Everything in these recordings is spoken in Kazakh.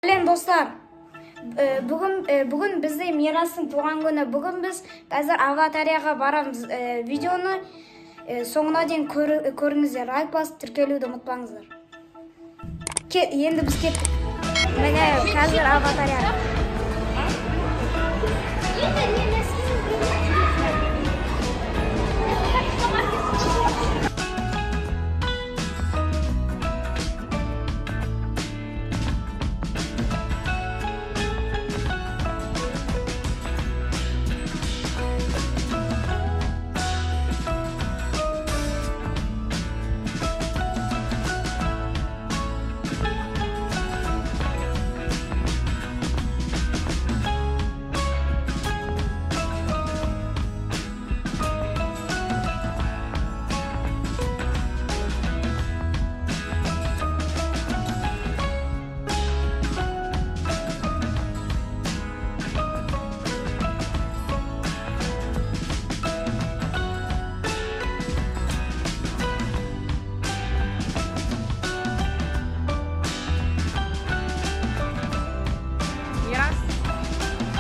Достар, бүгін бізде Мирастың туған күні. Бүгін біз қазір Аватарияға барамыз. Видеоны соңына дейін көріңіздер. Лайк басып тіркелуді ұмытпаңыздар. Енді біз кеттік. Міне қазір Аватарияға.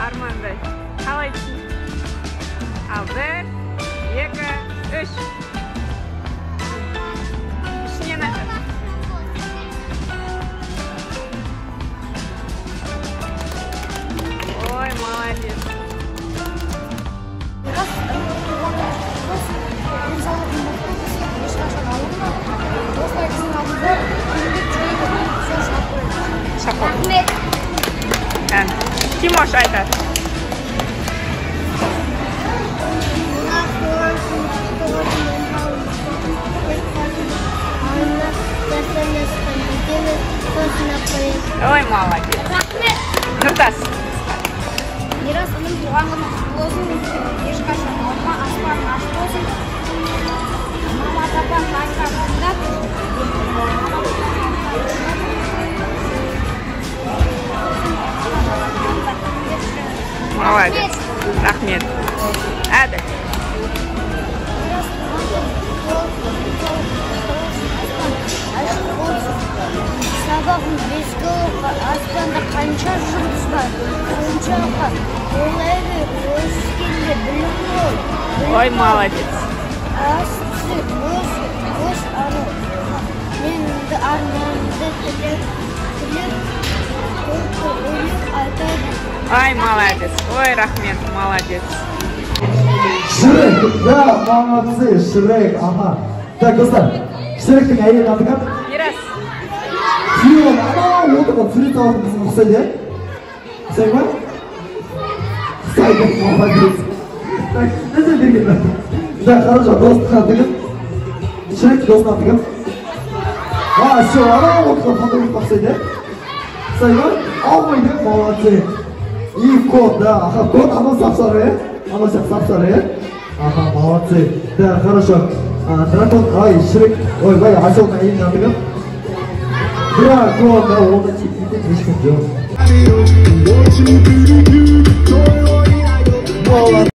Арманды қалайсың? Ал 1, 2, 3. Ішінен атыр. Ой, молодец. Рахмет. Тимош айтады. Ой, молодец. Нұртас. Мирас, оның туған күні болсын. Ешқашан алма аспанын ашық болсын. Мама атапан лайкқа қолдап. Молодец. Рахмет. Әділ. Sabahın 5'te aslında kança жұлдыз бар. Соншалықты олайды өскенде білім ol. Ой, молодец. Асысы өз ару. Мен арманымды тілеп айтады. Ой, молодец. Ой, рахмет, молодец. Шрек, да, молодцы, Шрек, ага. Так, достар, Шректің әйелі аты кім? Мирас. Күйеуі анау отырған сурет алатын қызым ұқсайды, иә? Ұқсайды ма? Ұқсайды, молодец. Так, не де берген? Да, қараша, достың аты кім? Шрек, достың аты кім? Все, анау отырған фотограф ұқсайды, иә? Ұқсайды ма? Алмайды, молодцы. И кот, да, ага, кот, ана сап-сары, иә? Ана сап-сары, иә? Ага, молодцы. Да, хорошо. Дракон, ай, Шрек, ой, бай, асылдың әйелінің аты кім? Дракон, да, оны тепкенден ешкім жоқ. Молодцы.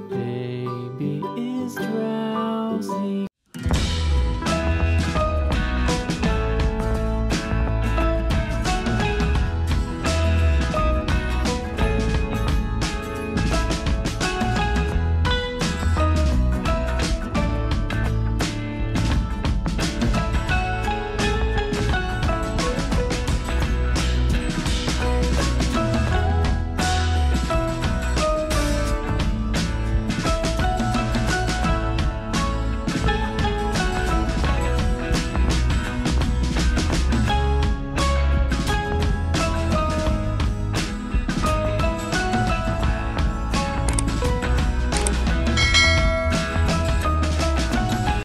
Baby is dressed